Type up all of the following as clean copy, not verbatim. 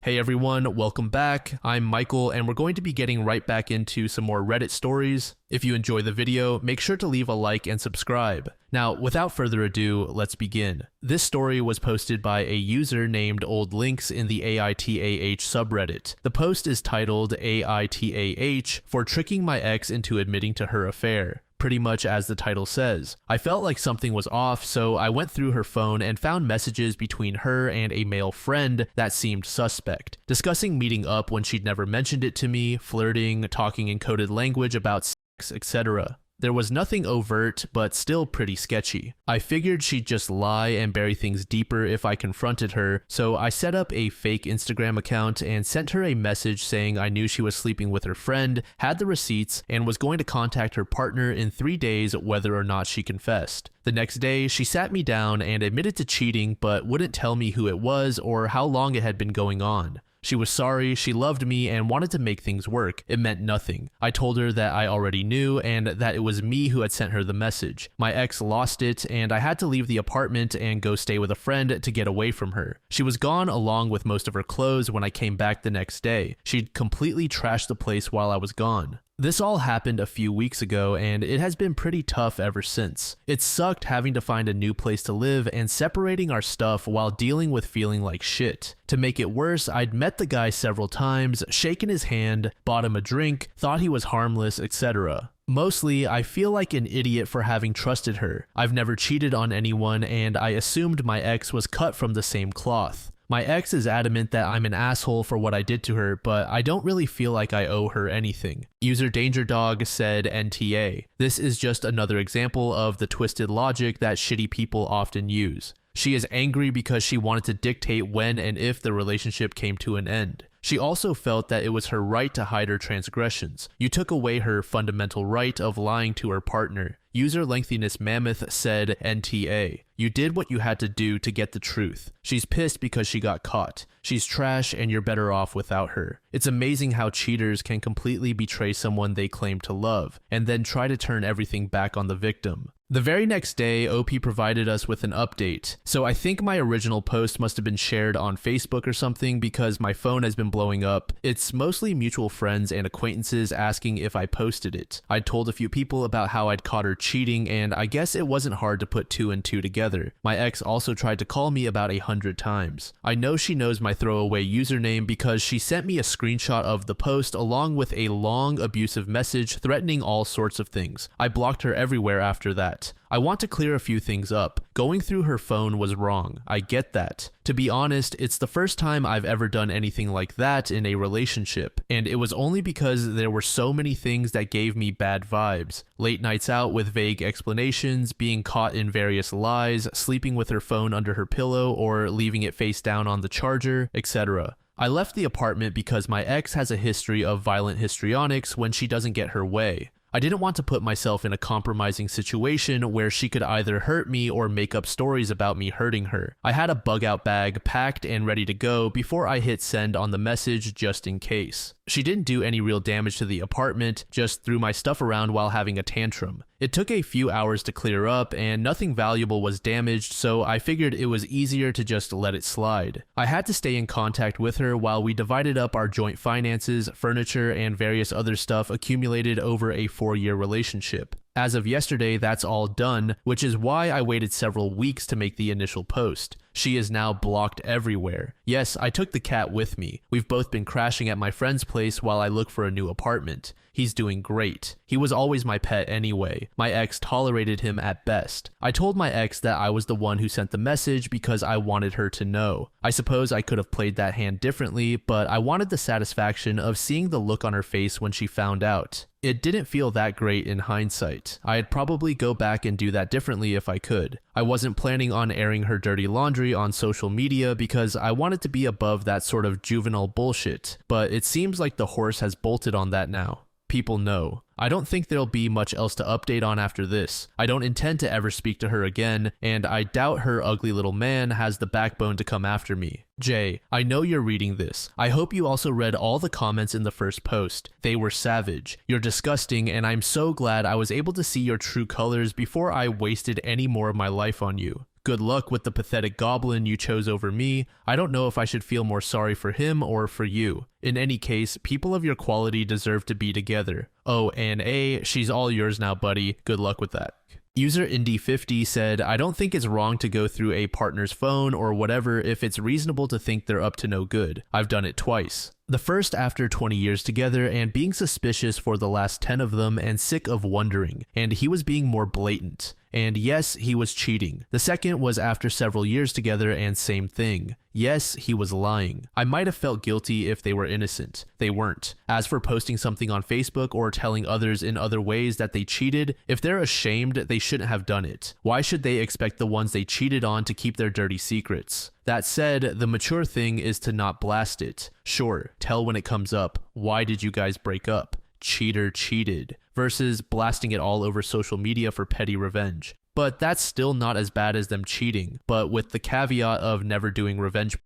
Hey everyone, welcome back. I'm Michael and we're going to be getting right back into some more Reddit stories. If you enjoy the video, make sure to leave a like and subscribe. Now, without further ado, let's begin. This story was posted by a user named Old Links in the AITAH subreddit. The post is titled AITAH for tricking my ex into admitting to her affair. Pretty much as the title says. I felt like something was off, so I went through her phone and found messages between her and a male friend that seemed suspect, discussing meeting up when she'd never mentioned it to me, flirting, talking in coded language about sex, etc. There was nothing overt, but still pretty sketchy. I figured she'd just lie and bury things deeper if I confronted her, so I set up a fake Instagram account and sent her a message saying I knew she was sleeping with her friend, had the receipts, and was going to contact her partner in 3 days whether or not she confessed. The next day, she sat me down and admitted to cheating, but wouldn't tell me who it was or how long it had been going on. She was sorry, she loved me, and wanted to make things work. It meant nothing. I told her that I already knew and that it was me who had sent her the message. My ex lost it, and I had to leave the apartment and go stay with a friend to get away from her. She was gone along with most of her clothes when I came back the next day. She'd completely trashed the place while I was gone. This all happened a few weeks ago, and it has been pretty tough ever since. It sucked having to find a new place to live and separating our stuff while dealing with feeling like shit. To make it worse, I'd met the guy several times, shaken his hand, bought him a drink, thought he was harmless, etc. Mostly, I feel like an idiot for having trusted her. I've never cheated on anyone, and I assumed my ex was cut from the same cloth. My ex is adamant that I'm an asshole for what I did to her, but I don't really feel like I owe her anything. User Danger Dog said NTA. This is just another example of the twisted logic that shitty people often use. She is angry because she wanted to dictate when and if the relationship came to an end. She also felt that it was her right to hide her transgressions. You took away her fundamental right of lying to her partner. User Lengthiness Mammoth said NTA. You did what you had to do to get the truth. She's pissed because she got caught. She's trash and you're better off without her. It's amazing how cheaters can completely betray someone they claim to love, and then try to turn everything back on the victim. The very next day, OP provided us with an update. So I think my original post must have been shared on Facebook or something because my phone has been blowing up. It's mostly mutual friends and acquaintances asking if I posted it. I told a few people about how I'd caught her cheating, and I guess it wasn't hard to put 2 and 2 together. My ex also tried to call me about 100 times. I know she knows my throwaway username because she sent me a screenshot of the post along with a long abusive message threatening all sorts of things. I blocked her everywhere after that. I want to clear a few things up. Going through her phone was wrong. I get that. To be honest, it's the first time I've ever done anything like that in a relationship, and it was only because there were so many things that gave me bad vibes. Late nights out with vague explanations, being caught in various lies, sleeping with her phone under her pillow or leaving it face down on the charger, etc. I left the apartment because my ex has a history of violent histrionics when she doesn't get her way. I didn't want to put myself in a compromising situation where she could either hurt me or make up stories about me hurting her. I had a bug out bag packed and ready to go before I hit send on the message just in case. She didn't do any real damage to the apartment, just threw my stuff around while having a tantrum. It took a few hours to clear up and nothing valuable was damaged, so I figured it was easier to just let it slide. I had to stay in contact with her while we divided up our joint finances, furniture, and various other stuff accumulated over a 4-year relationship. As of yesterday, that's all done, which is why I waited several weeks to make the initial post. She is now blocked everywhere. Yes, I took the cat with me. We've both been crashing at my friend's place while I look for a new apartment. He's doing great. He was always my pet anyway. My ex tolerated him at best. I told my ex that I was the one who sent the message because I wanted her to know. I suppose I could have played that hand differently, but I wanted the satisfaction of seeing the look on her face when she found out. It didn't feel that great in hindsight. I'd probably go back and do that differently if I could. I wasn't planning on airing her dirty laundry on social media because I wanted to be above that sort of juvenile bullshit, but it seems like the horse has bolted on that now. People know. I don't think there'll be much else to update on after this. I don't intend to ever speak to her again, and I doubt her ugly little man has the backbone to come after me. Jay, I know you're reading this. I hope you also read all the comments in the first post. They were savage. You're disgusting, and I'm so glad I was able to see your true colors before I wasted any more of my life on you. Good luck with the pathetic goblin you chose over me. I don't know if I should feel more sorry for him or for you. In any case, people of your quality deserve to be together. Oh, and A, she's all yours now, buddy. Good luck with that. User Indy50 said, I don't think it's wrong to go through a partner's phone or whatever if it's reasonable to think they're up to no good. I've done it twice. The first after 20 years together and being suspicious for the last 10 of them and sick of wondering, and he was being more blatant. And yes, he was cheating. The second was after several years together and same thing. Yes, he was lying. I might have felt guilty if they were innocent. They weren't. As for posting something on Facebook or telling others in other ways that they cheated, if they're ashamed, they shouldn't have done it. Why should they expect the ones they cheated on to keep their dirty secrets? That said, the mature thing is to not blast it. Sure, tell when it comes up. Why did you guys break up? Cheater cheated. Versus blasting it all over social media for petty revenge. But that's still not as bad as them cheating, but with the caveat of never doing revenge.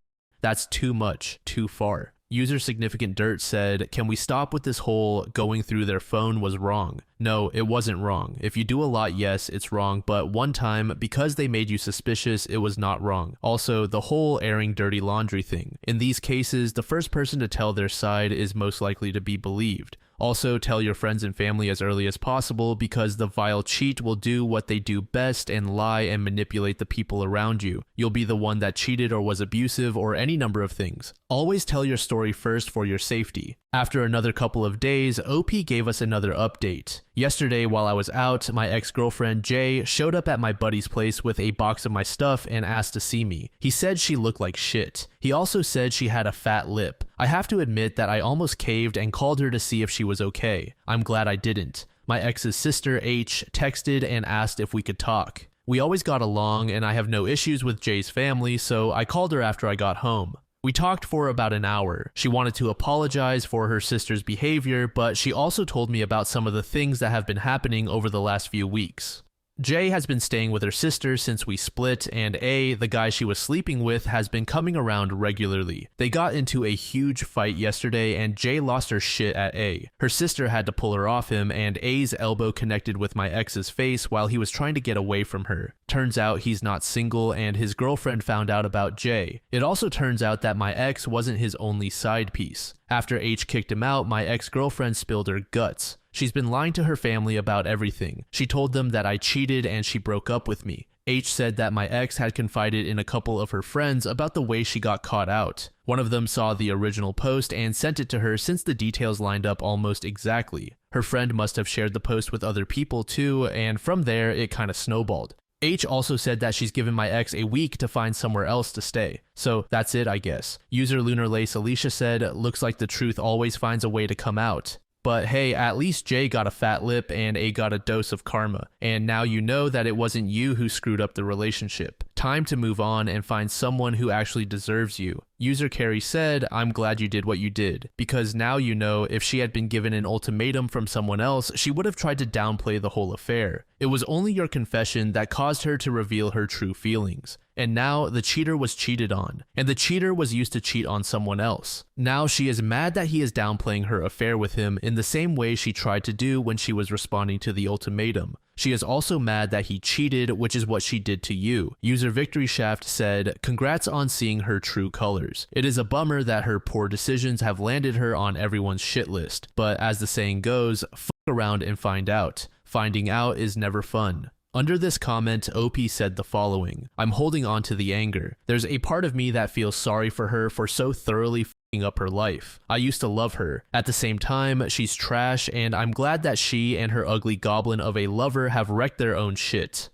That's too much, too far. User Significant Dirt said, can we stop with this whole going through their phone was wrong? No, it wasn't wrong. If you do a lot, yes, it's wrong, but one time, because they made you suspicious, it was not wrong. Also, the whole airing dirty laundry thing. In these cases, the first person to tell their side is most likely to be believed. Also, tell your friends and family as early as possible because the vile cheat will do what they do best and lie and manipulate the people around you. You'll be the one that cheated or was abusive or any number of things. Always tell your story first for your safety. After another couple of days, OP gave us another update. Yesterday, while I was out, my ex-girlfriend Jay showed up at my buddy's place with a box of my stuff and asked to see me. He said she looked like shit. He also said she had a fat lip. I have to admit that I almost caved and called her to see if she was okay. I'm glad I didn't. My ex's sister H texted and asked if we could talk. We always got along and I have no issues with Jay's family, so I called her after I got home. We talked for about an hour. She wanted to apologize for her sister's behavior, but she also told me about some of the things that have been happening over the last few weeks. Jay has been staying with her sister since we split, and A, the guy she was sleeping with, has been coming around regularly. They got into a huge fight yesterday, and Jay lost her shit at A. Her sister had to pull her off him, and A's elbow connected with my ex's face while he was trying to get away from her. Turns out he's not single, and his girlfriend found out about Jay. It also turns out that my ex wasn't his only side piece. After H kicked him out, my ex-girlfriend spilled her guts. She's been lying to her family about everything. She told them that I cheated and she broke up with me. H said that my ex had confided in a couple of her friends about the way she got caught out. One of them saw the original post and sent it to her since the details lined up almost exactly. Her friend must have shared the post with other people too, and from there it kind of snowballed. H also said that she's given my ex a week to find somewhere else to stay. So that's it, I guess. User Lunar Lace Alicia said, looks like the truth always finds a way to come out. But hey, at least Jay got a fat lip and A got a dose of karma. And now you know that it wasn't you who screwed up the relationship. Time to move on and find someone who actually deserves you. User Carrie said, I'm glad you did what you did, because now you know if she had been given an ultimatum from someone else, she would have tried to downplay the whole affair. It was only your confession that caused her to reveal her true feelings. And now the cheater was cheated on, and the cheater was used to cheat on someone else. Now she is mad that he is downplaying her affair with him in the same way she tried to do when she was responding to the ultimatum. She is also mad that he cheated, which is what she did to you. User Victory Shaft said, congrats on seeing her true colors. It is a bummer that her poor decisions have landed her on everyone's shit list, but as the saying goes, fuck around and find out. Finding out is never fun. Under this comment, OP said the following, I'm holding on to the anger. There's a part of me that feels sorry for her for so thoroughly f***ing up her life. I used to love her. At the same time, she's trash, and I'm glad that she and her ugly goblin of a lover have wrecked their own shit.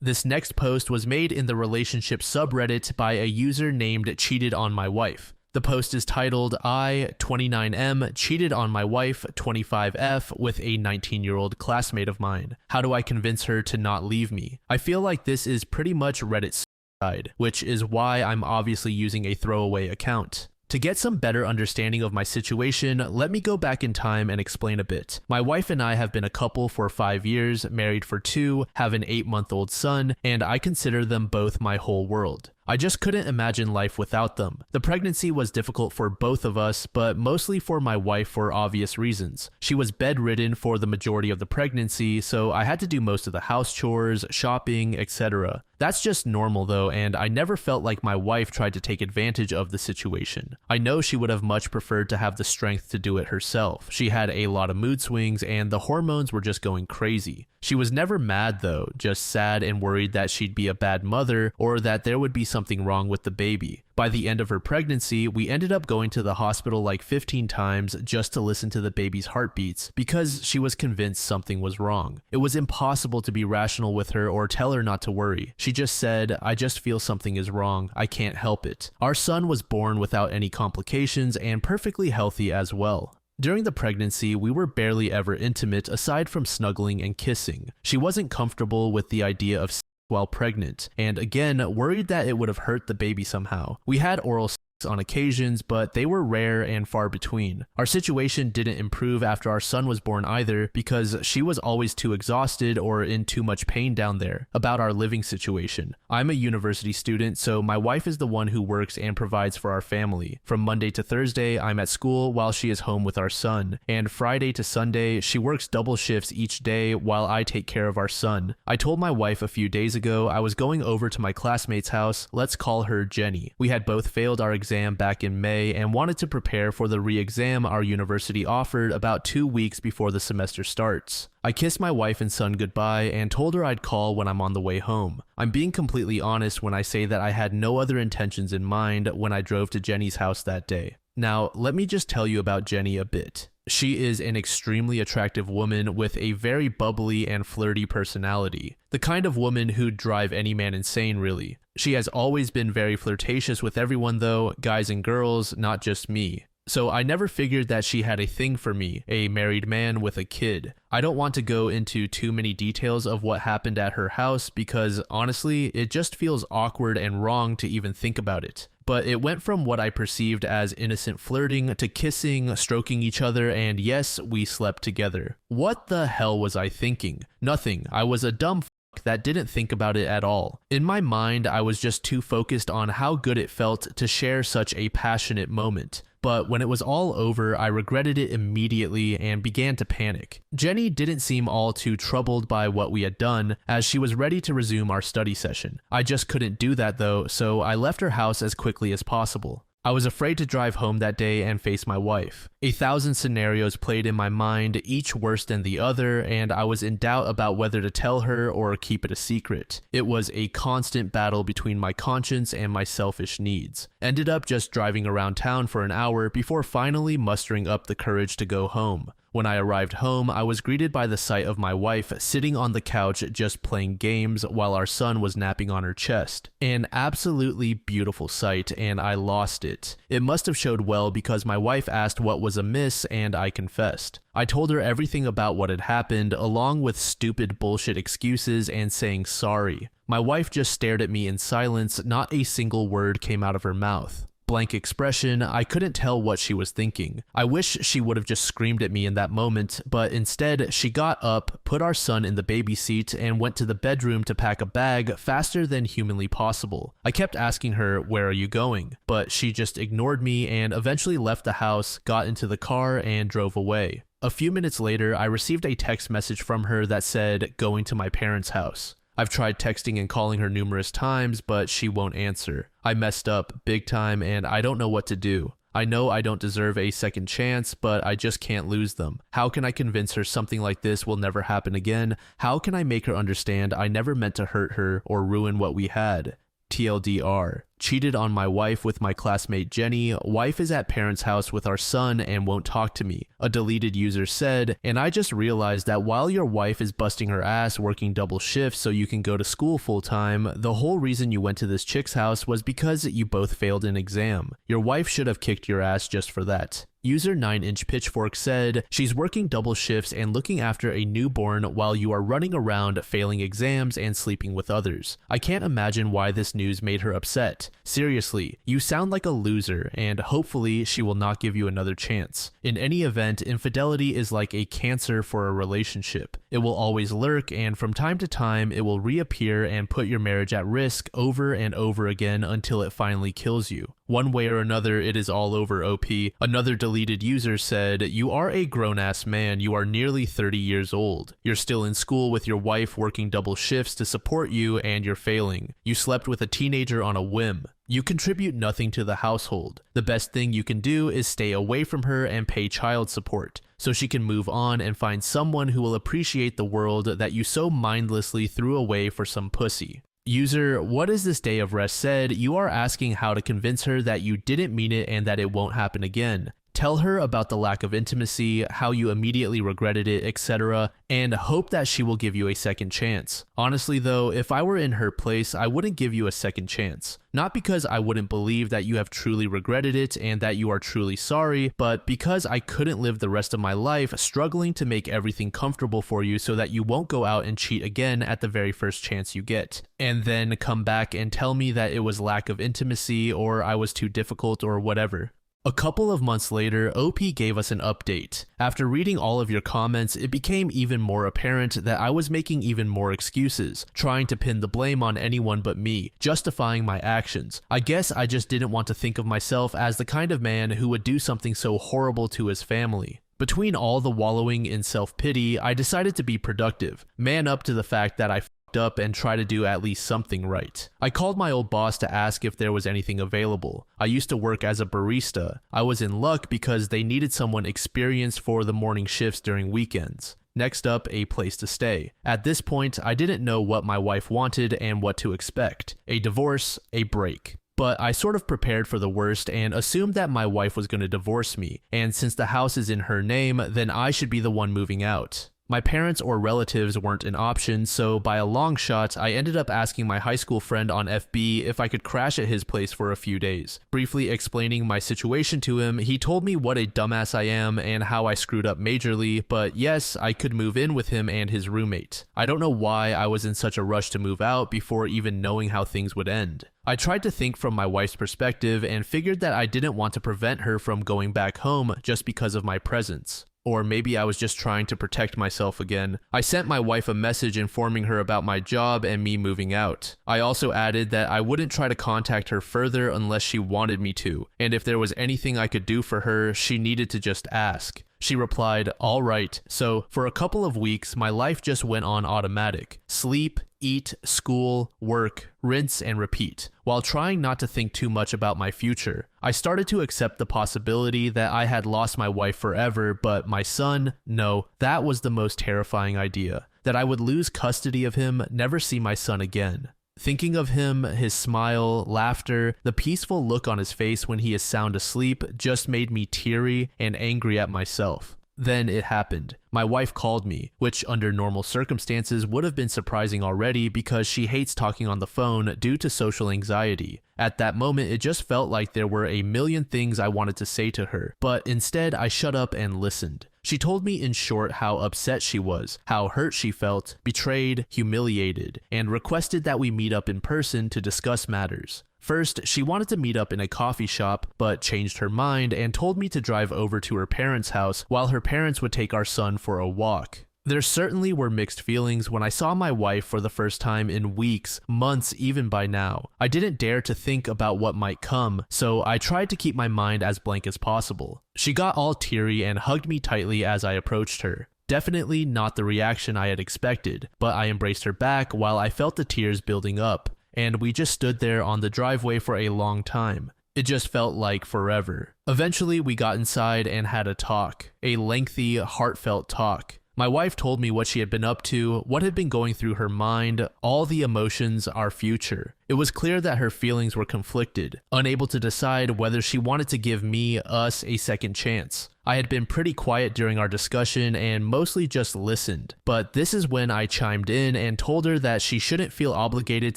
This next post was made in the relationship subreddit by a user named Cheated on My Wife. The post is titled, I, 29M, cheated on my wife, 25F, with a 19-year-old classmate of mine. How do I convince her to not leave me? I feel like this is pretty much Reddit's side, which is why I'm obviously using a throwaway account. To get some better understanding of my situation, let me go back in time and explain a bit. My wife and I have been a couple for 5 years, married for 2, have an 8-month-old son, and I consider them both my whole world. I just couldn't imagine life without them. The pregnancy was difficult for both of us, but mostly for my wife for obvious reasons. She was bedridden for the majority of the pregnancy, so I had to do most of the house chores, shopping, etc. That's just normal though, and I never felt like my wife tried to take advantage of the situation. I know she would have much preferred to have the strength to do it herself. She had a lot of mood swings and the hormones were just going crazy. She was never mad though, just sad and worried that she'd be a bad mother or that there would be something wrong with the baby. By the end of her pregnancy, we ended up going to the hospital like 15 times just to listen to the baby's heartbeats because she was convinced something was wrong. It was impossible to be rational with her or tell her not to worry. She just said, "I just feel something is wrong. I can't help it." Our son was born without any complications and perfectly healthy as well. During the pregnancy, we were barely ever intimate aside from snuggling and kissing. She wasn't comfortable with the idea of sex while pregnant, and again, worried that it would have hurt the baby somehow. We had oral sex on occasions, but they were rare and far between. Our situation didn't improve after our son was born either because she was always too exhausted or in too much pain down there. About our living situation. I'm a university student, so my wife is the one who works and provides for our family. From Monday to Thursday, I'm at school while she is home with our son, and Friday to Sunday, she works double shifts each day while I take care of our son. I told my wife a few days ago I was going over to my classmate's house, let's call her Jenny. We had both failed our exam back in May and wanted to prepare for the re-exam our university offered about 2 weeks before the semester starts. I kissed my wife and son goodbye and told her I'd call when I'm on the way home. I'm being completely honest when I say that I had no other intentions in mind when I drove to Jenny's house that day. Now, let me just tell you about Jenny a bit. She is an extremely attractive woman with a very bubbly and flirty personality. The kind of woman who'd drive any man insane, really. She has always been very flirtatious with everyone though, guys and girls, not just me. So I never figured that she had a thing for me, a married man with a kid. I don't want to go into too many details of what happened at her house because honestly, it just feels awkward and wrong to even think about it. But it went from what I perceived as innocent flirting to kissing, stroking each other, and yes, we slept together. What the hell was I thinking? Nothing. I was a dumb that didn't think about it at all. In my mind, I was just too focused on how good it felt to share such a passionate moment. But when it was all over, I regretted it immediately and began to panic. Jenny didn't seem all too troubled by what we had done, as she was ready to resume our study session. I just couldn't do that though, so I left her house as quickly as possible. I was afraid to drive home that day and face my wife. 1,000 scenarios played in my mind, each worse than the other, and I was in doubt about whether to tell her or keep it a secret. It was a constant battle between my conscience and my selfish needs. Ended up just driving around town for an hour before finally mustering up the courage to go home. When I arrived home, I was greeted by the sight of my wife sitting on the couch just playing games while our son was napping on her chest. An absolutely beautiful sight, and I lost it. It must have showed well because my wife asked what was amiss and I confessed. I told her everything about what had happened, along with stupid bullshit excuses and saying sorry. My wife just stared at me in silence, not a single word came out of her mouth. Blank expression, I couldn't tell what she was thinking. I wish she would have just screamed at me in that moment, but instead she got up, put our son in the baby seat, and went to the bedroom to pack a bag faster than humanly possible. I kept asking her, "Where are you going?" But she just ignored me and eventually left the house, got into the car, and drove away. A few minutes later, I received a text message from her that said, "Going to my parents' house." I've tried texting and calling her numerous times, but she won't answer. I messed up big time and I don't know what to do. I know I don't deserve a second chance, but I just can't lose them. How can I convince her something like this will never happen again? How can I make her understand I never meant to hurt her or ruin what we had? TLDR. Cheated on my wife with my classmate Jenny. Wife is at parents' house with our son and won't talk to me. A deleted user said, and I just realized that while your wife is busting her ass working double shifts so you can go to school full time, the whole reason you went to this chick's house was because you both failed an exam. Your wife should have kicked your ass just for that. User 9-inch Pitchfork said, she's working double shifts and looking after a newborn while you are running around failing exams and sleeping with others. I can't imagine why this news made her upset. quote, "Seriously, you sound like a loser, and hopefully she will not give you another chance. In any event, infidelity is like a cancer for a relationship. It will always lurk, and from time to time, it will reappear and put your marriage at risk over and over again until it finally kills you. One way or another, it is all over, OP." Another deleted user said, "You are a grown-ass man. You are nearly 30 years old. You're still in school with your wife working double shifts to support you, and you're failing. You slept with a teenager on a whim. You contribute nothing to the household. The best thing you can do is stay away from her and pay child support, so she can move on and find someone who will appreciate the world that you so mindlessly threw away for some pussy." User, "What is this day of rest said? You are asking how to convince her that you didn't mean it and that it won't happen again. Tell her about the lack of intimacy, how you immediately regretted it, etc., and hope that she will give you a second chance. Honestly though, if I were in her place, I wouldn't give you a second chance. Not because I wouldn't believe that you have truly regretted it and that you are truly sorry, but because I couldn't live the rest of my life struggling to make everything comfortable for you so that you won't go out and cheat again at the very first chance you get, and then come back and tell me that it was lack of intimacy or I was too difficult or whatever." A couple of months later, OP gave us an update. After reading all of your comments, it became even more apparent that I was making even more excuses, trying to pin the blame on anyone but me, justifying my actions. I guess I just didn't want to think of myself as the kind of man who would do something so horrible to his family. Between all the wallowing in self-pity, I decided to be productive, man up to the fact that I f***ed up and try to do at least something right. I called my old boss to ask if there was anything available. I used to work as a barista. I was in luck because they needed someone experienced for the morning shifts during weekends. Next up, a place to stay. At this point, I didn't know what my wife wanted and what to expect. A divorce, a break. But I sort of prepared for the worst and assumed that my wife was going to divorce me, and since the house is in her name, then I should be the one moving out. My parents or relatives weren't an option, so by a long shot, I ended up asking my high school friend on FB if I could crash at his place for a few days. Briefly explaining my situation to him, he told me what a dumbass I am and how I screwed up majorly, but yes, I could move in with him and his roommate. I don't know why I was in such a rush to move out before even knowing how things would end. I tried to think from my wife's perspective and figured that I didn't want to prevent her from going back home just because of my presence. Or maybe I was just trying to protect myself again. I sent my wife a message informing her about my job and me moving out. I also added that I wouldn't try to contact her further unless she wanted me to, and if there was anything I could do for her, she needed to just ask. She replied, "All right." So for a couple of weeks, my life just went on automatic. Sleep, eat, school, work, rinse and repeat, while trying not to think too much about my future. I started to accept the possibility that I had lost my wife forever, but my son, no, that was the most terrifying idea. That I would lose custody of him, never see my son again. Thinking of him, his smile, laughter, the peaceful look on his face when he is sound asleep just made me teary and angry at myself. Then it happened. My wife called me, which under normal circumstances would have been surprising already because she hates talking on the phone due to social anxiety. At that moment, it just felt like there were a million things I wanted to say to her, but instead I shut up and listened. She told me in short how upset she was, how hurt she felt, betrayed, humiliated, and requested that we meet up in person to discuss matters. First, she wanted to meet up in a coffee shop, but changed her mind and told me to drive over to her parents' house while her parents would take our son for a walk. There certainly were mixed feelings when I saw my wife for the first time in weeks, months even by now. I didn't dare to think about what might come, so I tried to keep my mind as blank as possible. She got all teary and hugged me tightly as I approached her. Definitely not the reaction I had expected, but I embraced her back while I felt the tears building up. And we just stood there on the driveway for a long time. It just felt like forever. Eventually, we got inside and had a talk. A lengthy, heartfelt talk. My wife told me what she had been up to, what had been going through her mind, all the emotions, our future. It was clear that her feelings were conflicted, unable to decide whether she wanted to give me, us, a second chance. I had been pretty quiet during our discussion and mostly just listened, but this is when I chimed in and told her that she shouldn't feel obligated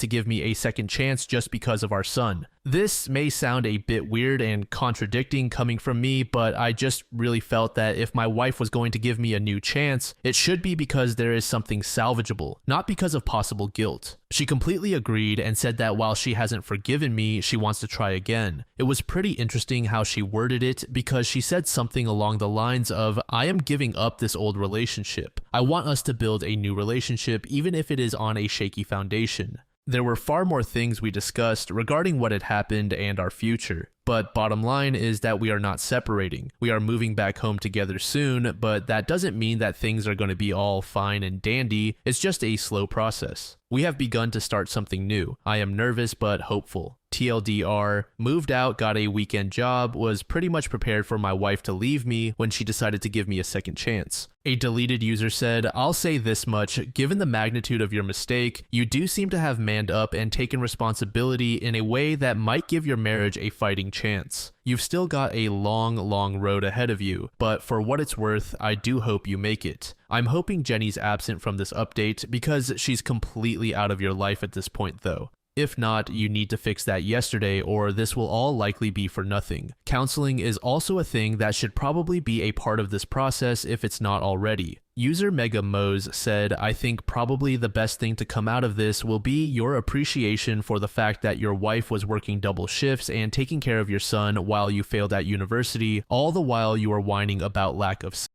to give me a second chance just because of our son. This may sound a bit weird and contradicting coming from me, but I just really felt that if my wife was going to give me a new chance, it should be because there is something salvageable, not because of possible guilt. She completely agreed and said that while she hasn't forgiven me, she wants to try again. It was pretty interesting how she worded it because she said something along the lines of, "I am giving up this old relationship. I want us to build a new relationship even if it is on a shaky foundation." There were far more things we discussed regarding what had happened and our future, but bottom line is that we are not separating. We are moving back home together soon, but that doesn't mean that things are going to be all fine and dandy. It's just a slow process. We have begun to start something new. I am nervous but hopeful. TLDR, moved out, got a weekend job, was pretty much prepared for my wife to leave me when she decided to give me a second chance. A deleted user said, "I'll say this much, given the magnitude of your mistake, you do seem to have manned up and taken responsibility in a way that might give your marriage a fighting chance. You've still got a long road ahead of you, but for what it's worth, I do hope you make it. I'm hoping Jenny's absent from this update because she's completely out of your life at this point though. If not, you need to fix that yesterday or this will all likely be for nothing. Counseling is also a thing that should probably be a part of this process if it's not already." User Mega Mose said, "I think probably the best thing to come out of this will be your appreciation for the fact that your wife was working double shifts and taking care of your son while you failed at university, all the while you were whining about lack of sex.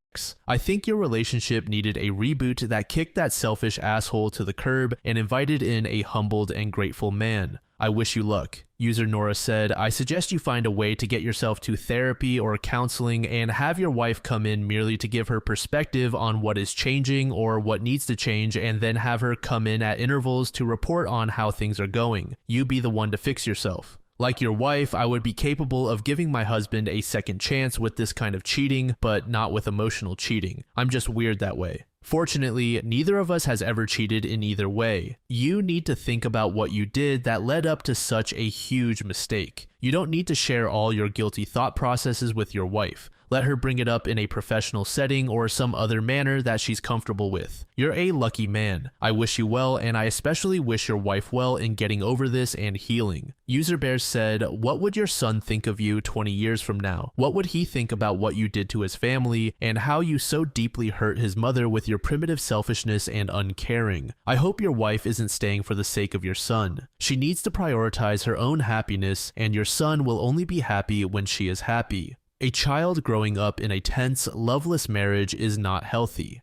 I think your relationship needed a reboot that kicked that selfish asshole to the curb and invited in a humbled and grateful man. I wish you luck." User Nora said, "I suggest you find a way to get yourself to therapy or counseling and have your wife come in merely to give her perspective on what is changing or what needs to change, and then have her come in at intervals to report on how things are going. You be the one to fix yourself. Like your wife, I would be capable of giving my husband a second chance with this kind of cheating, but not with emotional cheating. I'm just weird that way. Fortunately, neither of us has ever cheated in either way. You need to think about what you did that led up to such a huge mistake. You don't need to share all your guilty thought processes with your wife. Let her bring it up in a professional setting or some other manner that she's comfortable with. You're a lucky man. I wish you well, and I especially wish your wife well in getting over this and healing." User Bears said, "What would your son think of you 20 years from now? What would he think about what you did to his family and how you so deeply hurt his mother with your primitive selfishness and uncaring? I hope your wife isn't staying for the sake of your son. She needs to prioritize her own happiness, and your son will only be happy when she is happy. A child growing up in a tense, loveless marriage is not healthy.